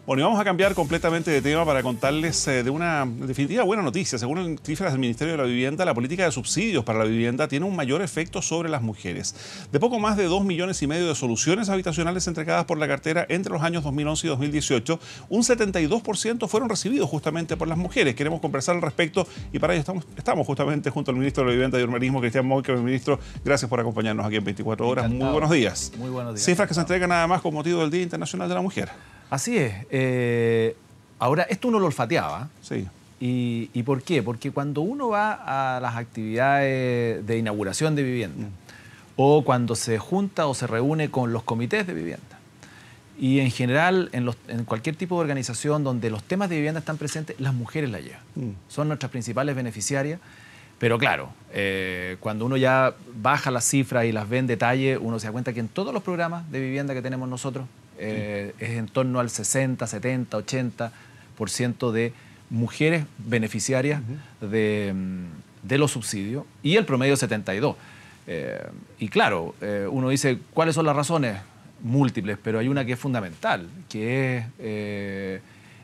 Bueno, y vamos a cambiar completamente de tema para contarles de una definitiva buena noticia. Según cifras del Ministerio de la Vivienda, la política de subsidios para la vivienda tiene un mayor efecto sobre las mujeres. De poco más de 2,5 millones de soluciones habitacionales entregadas por la cartera entre los años 2011 y 2018, un 72% fueron recibidos justamente por las mujeres. Queremos conversar al respecto y para ello estamos justamente junto al ministro de la Vivienda y Urbanismo, Cristian Moicke. Ministro, gracias por acompañarnos aquí en 24 horas. Encantado. Muy buenos días. Muy buenos días. Cifras que se entregan nada más con motivo del Día Internacional de la Mujer. Así es. Ahora, esto uno lo olfateaba. Sí. ¿Y por qué? Porque cuando uno va a las actividades de inauguración de vivienda o cuando se junta o se reúne con los comités de vivienda y en general en cualquier tipo de organización donde los temas de vivienda están presentes, las mujeres la llevan. Son nuestras principales beneficiarias. Pero claro, cuando uno ya baja las cifras y las ve en detalle, uno se da cuenta que en todos los programas de vivienda que tenemos nosotros es en torno al 60, 70, 80% de mujeres beneficiarias de los subsidios y el promedio 72. Y claro, uno dice, ¿cuáles son las razones? Múltiples, pero hay una que es fundamental, que es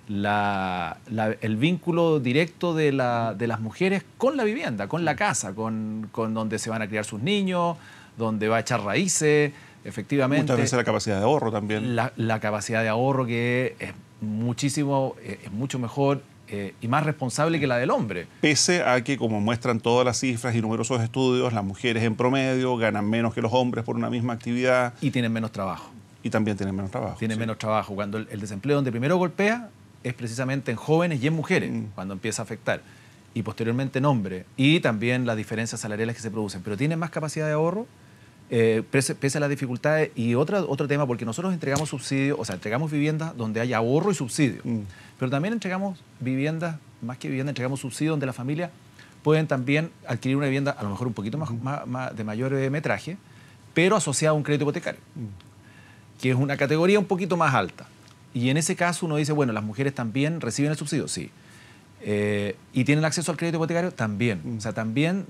el vínculo directo de las mujeres con la vivienda, con la casa, con donde se van a criar sus niños, donde va a echar raíces, efectivamente. Muchas veces la capacidad de ahorro también. La capacidad de ahorro que es mucho mejor y más responsable que la del hombre. Pese a que, como muestran todas las cifras y numerosos estudios, las mujeres en promedio ganan menos que los hombres por una misma actividad. Y tienen menos trabajo. Y también tienen menos trabajo. Tienen menos trabajo. Cuando el desempleo donde primero golpea es precisamente en jóvenes y en mujeres, cuando empieza a afectar. Y posteriormente en hombres. Y también las diferencias salariales que se producen. Pero tienen más capacidad de ahorro, pese a las dificultades. Y otro tema, porque nosotros entregamos subsidios, o sea, entregamos viviendas donde hay ahorro y subsidio. Pero también entregamos viviendas, más que viviendas, entregamos subsidios donde las familias pueden también adquirir una vivienda, a lo mejor un poquito más de mayor metraje, pero asociada a un crédito hipotecario, que es una categoría un poquito más alta. Y en ese caso uno dice, bueno, ¿las mujeres también reciben el subsidio? Sí. ¿Y tienen acceso al crédito hipotecario? También. O sea, también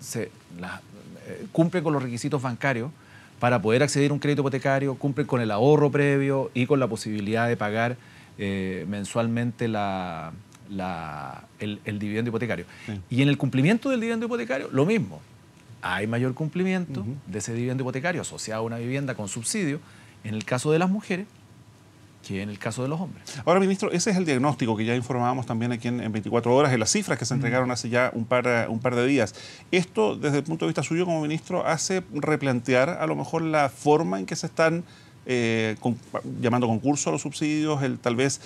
cumplen con los requisitos bancarios para poder acceder a un crédito hipotecario, cumplen con el ahorro previo y con la posibilidad de pagar mensualmente el dividendo hipotecario. Sí. Y en el cumplimiento del dividendo hipotecario, lo mismo. Hay mayor cumplimiento de ese dividendo hipotecario asociado a una vivienda con subsidio en el caso de las mujeres que en el caso de los hombres. Ahora, ministro, ese es el diagnóstico que ya informábamos también aquí en 24 horas, en las cifras que se entregaron hace ya un par de días. Esto, desde el punto de vista suyo como ministro, hace replantear a lo mejor la forma en que se están llamando concurso a los subsidios, el tal vez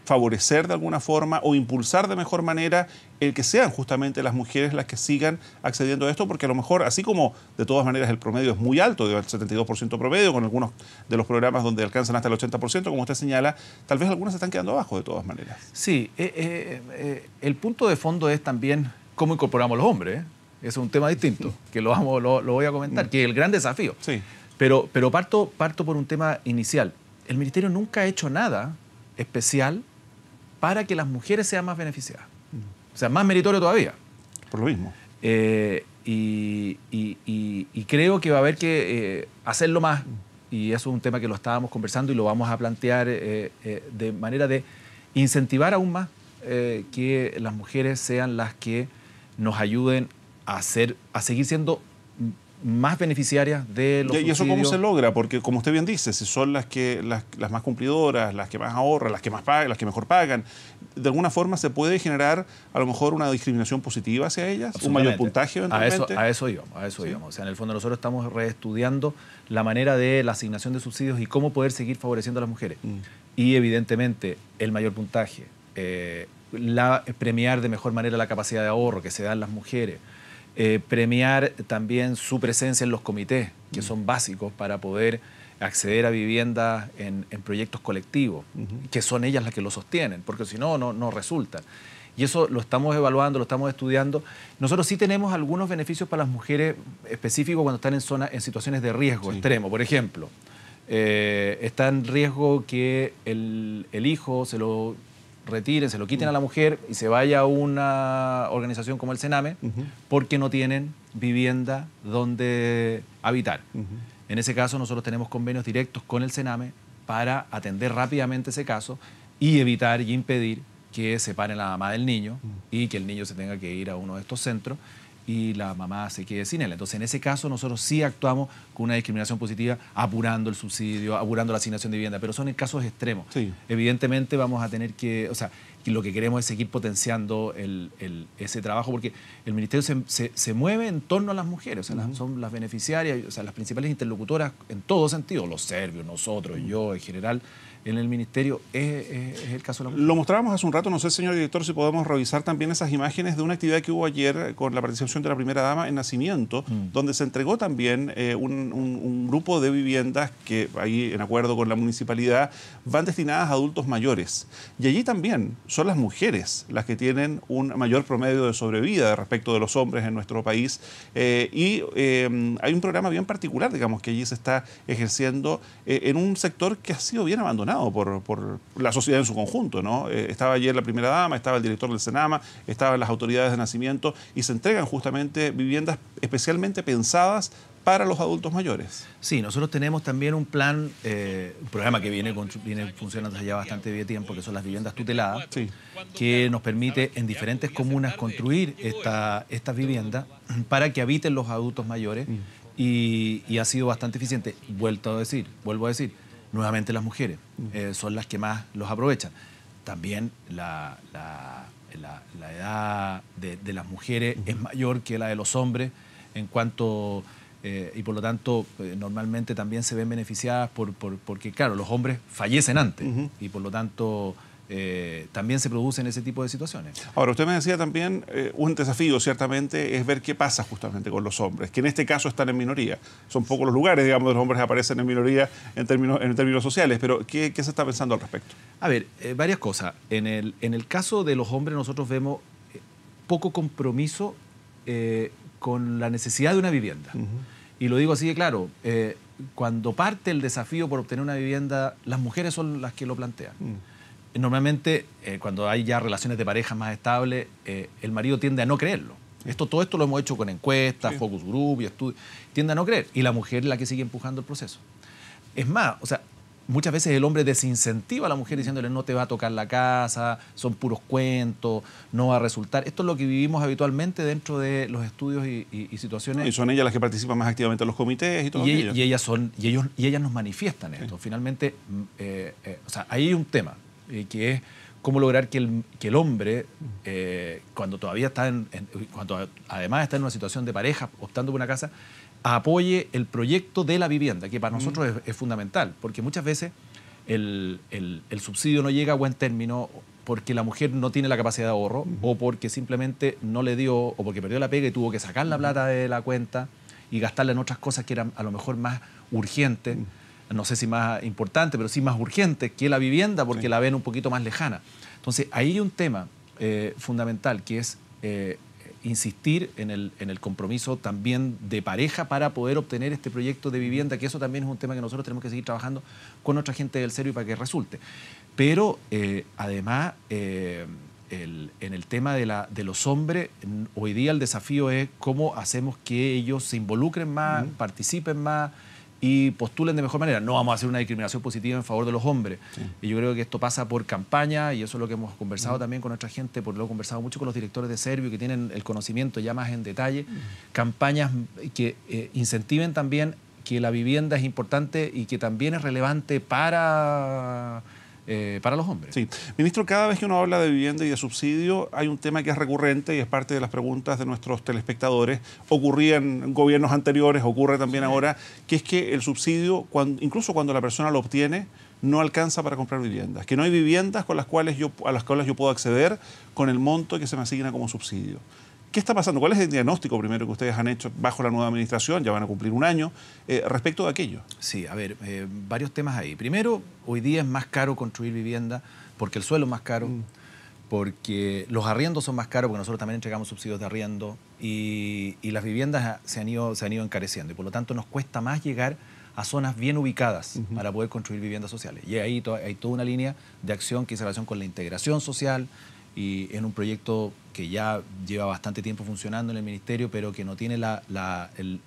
favorecer de alguna forma o impulsar de mejor manera el que sean justamente las mujeres las que sigan accediendo a esto, porque a lo mejor, así como de todas maneras el promedio es muy alto, del 72% promedio, con algunos de los programas donde alcanzan hasta el 80%, como usted señala, tal vez algunos se están quedando abajo de todas maneras. Sí, el punto de fondo es también cómo incorporamos los hombres. Ese es un tema distinto, que lo voy a comentar, que es el gran desafío. Sí. Pero parto por un tema inicial. El Ministerio nunca ha hecho nada especial para que las mujeres sean más beneficiadas. O sea, más meritorio todavía. Por lo mismo. Y creo que va a haber que hacerlo más. Y eso es un tema que lo estábamos conversando y lo vamos a plantear de manera de incentivar aún más que las mujeres sean las que nos ayuden a seguir siendo más beneficiarias de los subsidios. ¿Y eso cómo se logra? Porque, como usted bien dice, si son las más cumplidoras, las que más ahorran, las que más pagan, las que mejor pagan, de alguna forma se puede generar a lo mejor una discriminación positiva hacia ellas, un mayor puntaje eventualmente. A eso íbamos. O sea, en el fondo nosotros estamos reestudiando la manera de la asignación de subsidios y cómo poder seguir favoreciendo a las mujeres. Y evidentemente el mayor puntaje, premiar de mejor manera la capacidad de ahorro que se dan las mujeres, premiar también su presencia en los comités, que son básicos para poder acceder a viviendas en proyectos colectivos, que son ellas las que lo sostienen, porque si no, no resulta. Y eso lo estamos evaluando, lo estamos estudiando. Nosotros sí tenemos algunos beneficios para las mujeres específicos cuando están en situaciones de riesgo extremo. Por ejemplo, está en riesgo que el hijo se lo retiren, se lo quiten a la mujer y se vaya a una organización como el Sename porque no tienen vivienda donde habitar. En ese caso nosotros tenemos convenios directos con el Sename para atender rápidamente ese caso y evitar y impedir que separen a la mamá del niño y que el niño se tenga que ir a uno de estos centros y la mamá se quede sin él. Entonces, en ese caso, nosotros sí actuamos con una discriminación positiva, apurando el subsidio, apurando la asignación de vivienda, pero son en casos extremos. Sí. Evidentemente vamos a tener que, o sea, y lo que queremos es seguir potenciando ese trabajo, porque el Ministerio se mueve en torno a las mujeres, o sea, son las beneficiarias, o sea, las principales interlocutoras en todo sentido, los serbios, nosotros, yo en general, en el Ministerio, es el caso de la mujer. Lo mostrábamos hace un rato, no sé, señor director, si podemos revisar también esas imágenes de una actividad que hubo ayer con la participación de la primera dama en Nacimiento, donde se entregó también un grupo de viviendas que ahí, en acuerdo con la municipalidad, van destinadas a adultos mayores. Y allí también son las mujeres las que tienen un mayor promedio de sobrevida respecto de los hombres en nuestro país. Hay un programa bien particular, digamos, que allí se está ejerciendo en un sector que ha sido bien abandonado por la sociedad en su conjunto, ¿no? Estaba ayer la primera dama, estaba el director del Senama, estaban las autoridades de Nacimiento y se entregan justamente viviendas especialmente pensadas para los adultos mayores. Sí, nosotros tenemos también un plan, un programa que viene funcionando desde ya bastante tiempo, que son las viviendas tuteladas, Sí. que nos permite en diferentes comunas construir estas viviendas para que habiten los adultos mayores y ha sido bastante eficiente. Vuelvo a decir, nuevamente las mujeres son las que más los aprovechan. También la edad de las mujeres es mayor que la de los hombres en cuanto... y por lo tanto, normalmente también se ven beneficiadas porque, claro, los hombres fallecen antes y por lo tanto también se producen ese tipo de situaciones. Ahora, usted me decía también, un desafío ciertamente es ver qué pasa justamente con los hombres, que en este caso están en minoría. Son pocos los lugares, digamos, donde los hombres aparecen en minoría en términos sociales, pero ¿qué se está pensando al respecto? A ver, varias cosas. En el caso de los hombres nosotros vemos poco compromiso con la necesidad de una vivienda. Y lo digo así de claro, cuando parte el desafío por obtener una vivienda, las mujeres son las que lo plantean. Normalmente, cuando hay ya relaciones de pareja más estables, el marido tiende a no creerlo. Todo esto lo hemos hecho con encuestas, sí, focus group y estudios. Tiende a no creer. Y la mujer es la que sigue empujando el proceso. Es más, o sea, muchas veces el hombre desincentiva a la mujer diciéndole no te va a tocar la casa, son puros cuentos, no va a resultar. Esto es lo que vivimos habitualmente dentro de los estudios y situaciones. Y son ellas las que participan más activamente en los comités y todo aquello. Y ellas nos manifiestan esto. Sí. Finalmente, o sea, ahí hay un tema que es cómo lograr que el hombre, cuando todavía está cuando además está en una situación de pareja, optando por una casa, apoye el proyecto de la vivienda, que para nosotros es fundamental, porque muchas veces el subsidio no llega a buen término porque la mujer no tiene la capacidad de ahorro o porque simplemente no le dio, o porque perdió la pega y tuvo que sacar la plata de la cuenta y gastarla en otras cosas que eran a lo mejor más urgentes, no sé si más importantes, pero sí más urgentes que la vivienda porque sí, la ven un poquito más lejana. Entonces, ahí hay un tema fundamental que es insistir en el compromiso también de pareja para poder obtener este proyecto de vivienda, que eso también es un tema que nosotros tenemos que seguir trabajando con nuestra gente del Servio para que resulte. Pero además, en el tema de los hombres, hoy día el desafío es cómo hacemos que ellos se involucren más, participen más y postulen de mejor manera. No vamos a hacer una discriminación positiva en favor de los hombres. Sí. Y yo creo que esto pasa por campaña, y eso es lo que hemos conversado también con nuestra gente, porque lo he conversado mucho con los directores de Servio que tienen el conocimiento ya más en detalle, campañas que incentiven también que la vivienda es importante y que también es relevante para los hombres. Sí. Ministro, cada vez que uno habla de vivienda y de subsidio, hay un tema que es recurrente y es parte de las preguntas de nuestros telespectadores. Ocurría en gobiernos anteriores, ocurre también ahora, que es que el subsidio, incluso cuando la persona lo obtiene, no alcanza para comprar viviendas. Que no hay viviendas a las cuales yo puedo acceder con el monto que se me asigna como subsidio. ¿Qué está pasando? ¿Cuál es el diagnóstico primero que ustedes han hecho bajo la nueva administración? Ya van a cumplir un año, respecto de aquello. Sí, a ver, varios temas ahí. Primero, hoy día es más caro construir vivienda porque el suelo es más caro, porque los arriendos son más caros, porque nosotros también entregamos subsidios de arriendo y las viviendas se han ido encareciendo y por lo tanto nos cuesta más llegar a zonas bien ubicadas para poder construir viviendas sociales. Y ahí hay toda una línea de acción que se relaciona con la integración social, y en un proyecto que ya lleva bastante tiempo funcionando en el Ministerio, pero que no tiene el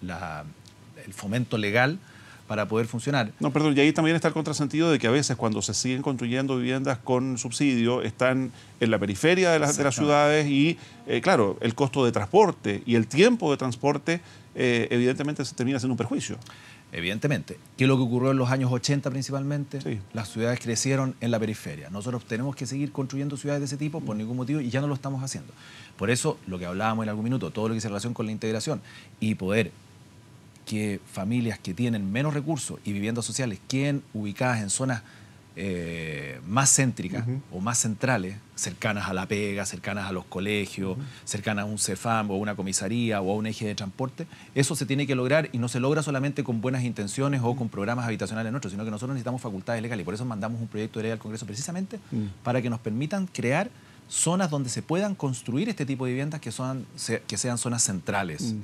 fomento legal para poder funcionar. No, perdón, y ahí también está el contrasentido de que a veces cuando se siguen construyendo viviendas con subsidio están en la periferia de las ciudades y, claro, el costo de transporte y el tiempo de transporte evidentemente se termina siendo un perjuicio. Evidentemente. ¿Qué es lo que ocurrió en los años 80 principalmente? Sí. Las ciudades crecieron en la periferia. Nosotros tenemos que seguir construyendo ciudades de ese tipo por ningún motivo y ya no lo estamos haciendo. Por eso, lo que hablábamos en algún minuto, todo lo que se relaciona con la integración y poder que familias que tienen menos recursos y viviendas sociales queden ubicadas en zonas más céntricas o más centrales, cercanas a la pega, cercanas a los colegios, cercanas a un CEFAM o una comisaría o a un eje de transporte, eso se tiene que lograr y no se logra solamente con buenas intenciones o con programas habitacionales nuestros, sino que nosotros necesitamos facultades legales y por eso mandamos un proyecto de ley al Congreso precisamente para que nos permitan crear zonas donde se puedan construir este tipo de viviendas que sean zonas centrales,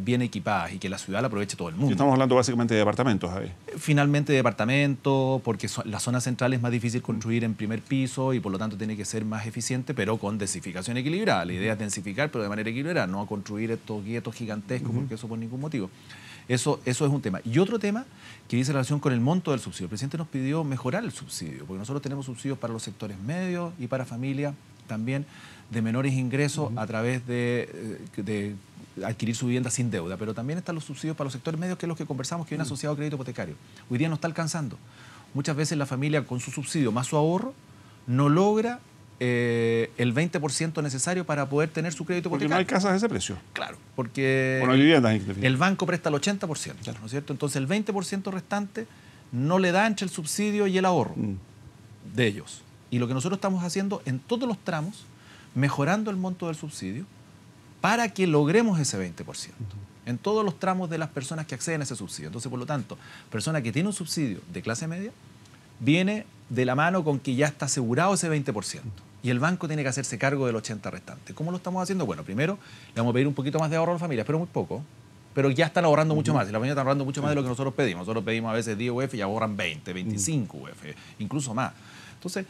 bien equipadas y que la ciudad la aproveche todo el mundo. Y estamos hablando básicamente de departamentos ahí. Finalmente departamentos, porque la zona central es más difícil construir en primer piso y por lo tanto tiene que ser más eficiente, pero con densificación equilibrada. La idea es densificar, pero de manera equilibrada, no construir estos guetos gigantescos, porque eso por ningún motivo. Eso es un tema. Y otro tema que dice relación con el monto del subsidio. El presidente nos pidió mejorar el subsidio, porque nosotros tenemos subsidios para los sectores medios y para familias también de menores ingresos a través de adquirir su vivienda sin deuda, pero también están los subsidios para los sectores medios, que es lo que conversamos, que viene asociado a crédito hipotecario. Hoy día no está alcanzando. Muchas veces la familia con su subsidio más su ahorro no logra el 20% necesario para poder tener su crédito hipotecario. Porque no hay casas de ese precio. Claro, porque no hay viviendas, en definitiva. El banco presta el 80%, ¿no es cierto? Entonces el 20% restante no le da entre el subsidio y el ahorro de ellos. Y lo que nosotros estamos haciendo en todos los tramos, mejorando el monto del subsidio para que logremos ese 20%. En todos los tramos de las personas que acceden a ese subsidio. Entonces, por lo tanto, persona que tiene un subsidio de clase media viene de la mano con que ya está asegurado ese 20%. Y el banco tiene que hacerse cargo del 80% restante. ¿Cómo lo estamos haciendo? Bueno, primero le vamos a pedir un poquito más de ahorro a las familias, pero muy poco. Pero ya están ahorrando mucho más. Y las familias están ahorrando mucho más de lo que nosotros pedimos. Nosotros pedimos a veces 10 UF y ahorran 20, 25 UF, incluso más. Entonces,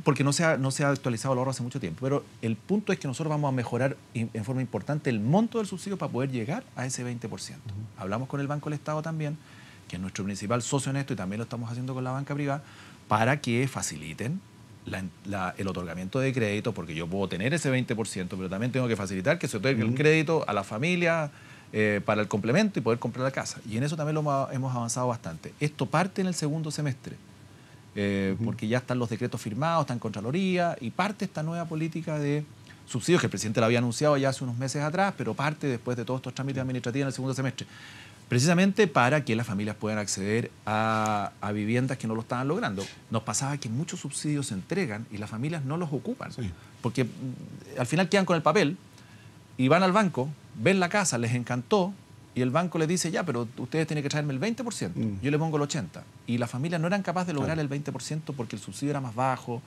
porque no se ha actualizado el ahorro hace mucho tiempo. Pero el punto es que nosotros vamos a mejorar en forma importante el monto del subsidio para poder llegar a ese 20%. Hablamos con el Banco del Estado también, que es nuestro principal socio en esto, y también lo estamos haciendo con la banca privada, para que faciliten el otorgamiento de crédito, porque yo puedo tener ese 20%, pero también tengo que facilitar que se otorgue el crédito a la familia para el complemento y poder comprar la casa. Y en eso también hemos avanzado bastante. Esto parte en el segundo semestre. Porque ya están los decretos firmados, está en Contraloría y parte esta nueva política de subsidios que el presidente la había anunciado ya hace unos meses atrás, pero parte después de todos estos trámites administrativos en el segundo semestre, precisamente para que las familias puedan acceder a viviendas que no lo estaban logrando. Nos pasaba que muchos subsidios se entregan y las familias no los ocupan, porque al final quedan con el papel y van al banco, ven la casa, les encantó, y el banco les dice, ya, pero ustedes tienen que traerme el 20%. Yo le pongo el 80%. Y las familias no eran capaces de lograr el 20% porque el subsidio era más bajo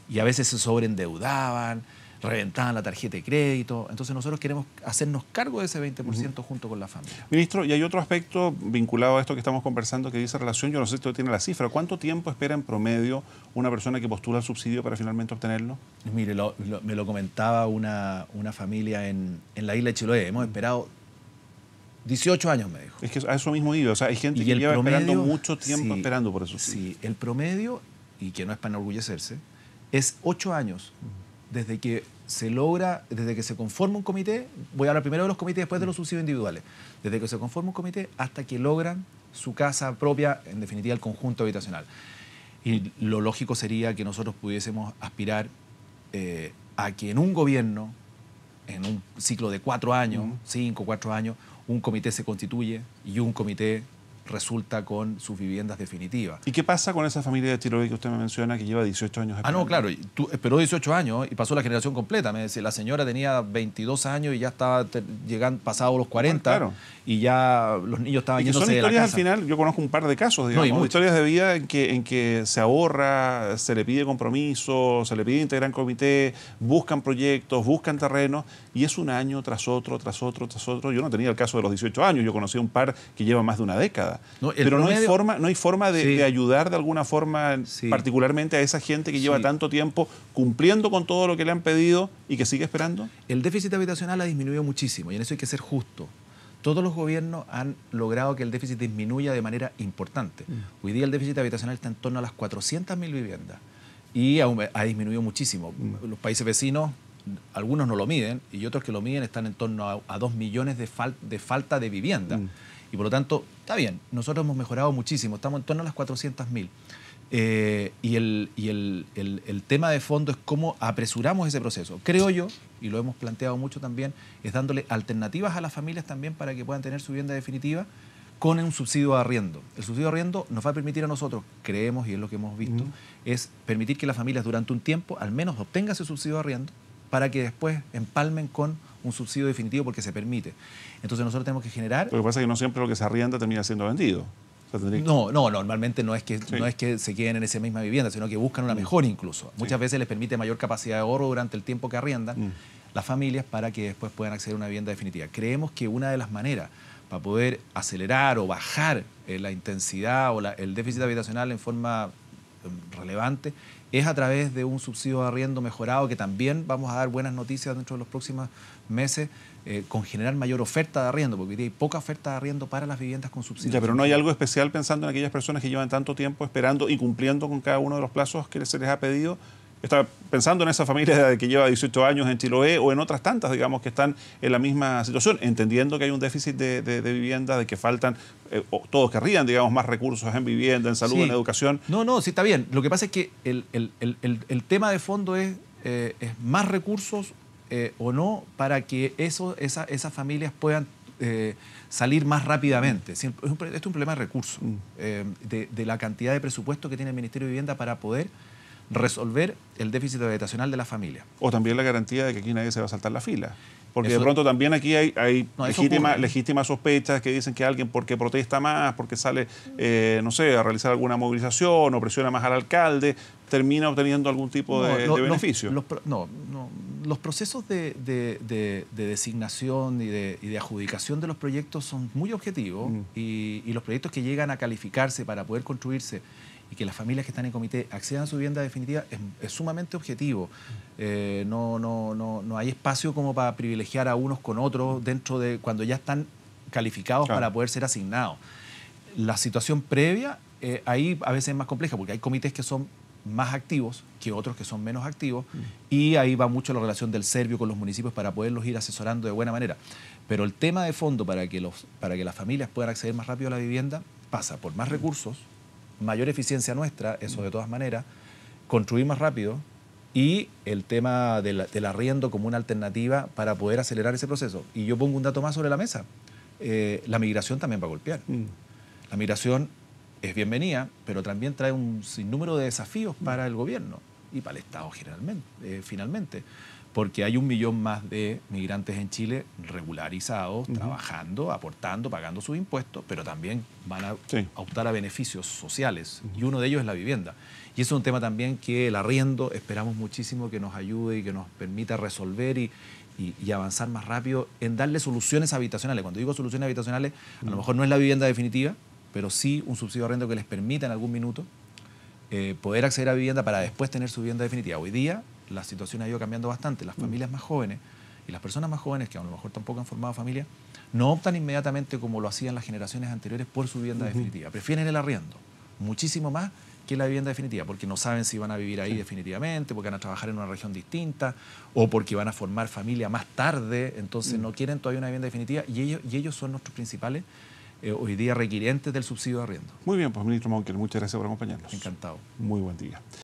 y a veces se sobreendeudaban, reventaban la tarjeta de crédito. Entonces nosotros queremos hacernos cargo de ese 20% junto con la familia. Ministro, y hay otro aspecto vinculado a esto que estamos conversando que dice relación, yo no sé si usted tiene la cifra, ¿cuánto tiempo espera en promedio una persona que postula el subsidio para finalmente obtenerlo? Mire, me lo comentaba una familia en la isla de Chiloé. Hemos esperado 18 años, me dijo. Es que a eso mismo iba, o sea, hay gente que lleva esperando mucho tiempo esperando por eso. Sí, el promedio, y que no es para enorgullecerse, es 8 años desde que se conforma un comité. Voy a hablar primero de los comités, después de los subsidios individuales. Desde que se conforma un comité hasta que logran su casa propia, en definitiva el conjunto habitacional. Y lo lógico sería que nosotros pudiésemos aspirar a que en un gobierno, en un ciclo de 4 años, 5, 4 años, un comité se constituye y un comité resulta con sus viviendas definitivas. ¿Y qué pasa con esa familia de Chiloé que usted me menciona que lleva 18 años esperando? No, claro, tú esperó 18 años y pasó la generación completa. Me decía, la señora tenía 22 años y ya estaba pasado los 40, claro. Y ya los niños estaban yéndose de la casa. Son historias al final, yo conozco un par de casos, digamos, historias de vida en que se ahorra, se le pide compromiso, se le pide integrar en comité, buscan proyectos, buscan terrenos, y es un año tras otro, tras otro, tras otro. Yo no tenía el caso de los 18 años, yo conocí a un par que lleva más de una década. Pero promedio, no hay forma de ayudar de alguna forma, particularmente a esa gente que lleva tanto tiempo cumpliendo con todo lo que le han pedido y que sigue esperando. El déficit habitacional ha disminuido muchísimo y en eso hay que ser justo. todos los gobiernos han logrado que el déficit disminuya de manera importante. Hoy día el déficit habitacional está en torno a las 400.000 viviendas y ha disminuido muchísimo. Los países vecinos, algunos no lo miden y otros que lo miden están en torno a 2 millones de falta de vivienda. Y por lo tanto, está bien, nosotros hemos mejorado muchísimo, estamos en torno a las 400.000. Y el tema de fondo es cómo apresuramos ese proceso. Creo yo, y lo hemos planteado mucho también, es dándole alternativas a las familias también para que puedan tener su vivienda definitiva con un subsidio de arriendo. El subsidio de arriendo nos va a permitir a nosotros, creemos, y es lo que hemos visto, es permitir que las familias durante un tiempo al menos obtengan ese subsidio de arriendo para que después empalmen con un subsidio definitivo porque se permite. Entonces nosotros tenemos que generar... Lo que pasa es que no siempre lo que se arrienda termina siendo vendido. No, normalmente no es que se queden en esa misma vivienda, sino que buscan una mejor incluso. Muchas veces les permite mayor capacidad de ahorro durante el tiempo que arriendan las familias para que después puedan acceder a una vivienda definitiva. Creemos que una de las maneras para poder acelerar o bajar la intensidad o el déficit habitacional en forma relevante es a través de un subsidio de arriendo mejorado, que también vamos a dar buenas noticias dentro de los próximos meses, con generar mayor oferta de arriendo, porque hoy día hay poca oferta de arriendo para las viviendas con subsidio. Ya, pero no hay algo especial pensando en aquellas personas que llevan tanto tiempo esperando y cumpliendo con cada uno de los plazos que se les ha pedido. Estaba pensando en esa familia que lleva 18 años en Chiloé o en otras tantas, digamos, que están en la misma situación, entendiendo que hay un déficit de vivienda, de que faltan, todos querrían, digamos, más recursos en vivienda, en salud, en educación. No, sí está bien. Lo que pasa es que el tema de fondo es más recursos o no para que esas familias puedan salir más rápidamente. Esto es un problema de recursos, de la cantidad de presupuesto que tiene el Ministerio de Vivienda para poder resolver el déficit habitacional de la familia. O también la garantía de que aquí nadie se va a saltar la fila. Porque de pronto también aquí hay legítimas sospechas que dicen que alguien porque protesta más, porque sale, no sé, a realizar alguna movilización o presiona más al alcalde, termina obteniendo algún tipo de beneficio. Los procesos de designación y de adjudicación de los proyectos son muy objetivos y los proyectos que llegan a calificarse para poder construirse y que las familias que están en comité accedan a su vivienda definitiva es sumamente objetivo. No hay espacio como para privilegiar a unos con otros dentro de cuando ya están calificados para poder ser asignados. La situación previa ahí a veces es más compleja porque hay comités que son más activos que otros que son menos activos y ahí va mucho la relación del Servio con los municipios para poderlos ir asesorando de buena manera. Pero el tema de fondo para que las familias puedan acceder más rápido a la vivienda pasa por más recursos, mayor eficiencia nuestra, eso de todas maneras, construir más rápido y el tema del arriendo como una alternativa para poder acelerar ese proceso. Y yo pongo un dato más sobre la mesa. La migración también va a golpear. La migración es bienvenida, pero también trae un sinnúmero de desafíos para el gobierno y para el Estado finalmente. Porque hay 1 millón más de migrantes en Chile regularizados, trabajando, aportando, pagando sus impuestos, pero también van a optar a beneficios sociales y uno de ellos es la vivienda. Y eso es un tema también que el arriendo esperamos muchísimo que nos ayude y que nos permita resolver y avanzar más rápido en darle soluciones habitacionales. Cuando digo soluciones habitacionales, a lo mejor no es la vivienda definitiva, pero sí un subsidio de arriendo que les permita en algún minuto poder acceder a vivienda para después tener su vivienda definitiva. Hoy día la situación ha ido cambiando bastante. Las familias más jóvenes y las personas más jóvenes que a lo mejor tampoco han formado familia no optan inmediatamente como lo hacían las generaciones anteriores por su vivienda definitiva. Prefieren el arriendo muchísimo más que la vivienda definitiva porque no saben si van a vivir ahí definitivamente, porque van a trabajar en una región distinta o porque van a formar familia más tarde, entonces no quieren todavía una vivienda definitiva y ellos son nuestros principales hoy día requirientes del subsidio de arriendo. Muy bien, pues ministro Monker, muchas gracias por acompañarnos. Encantado. Muy buen día.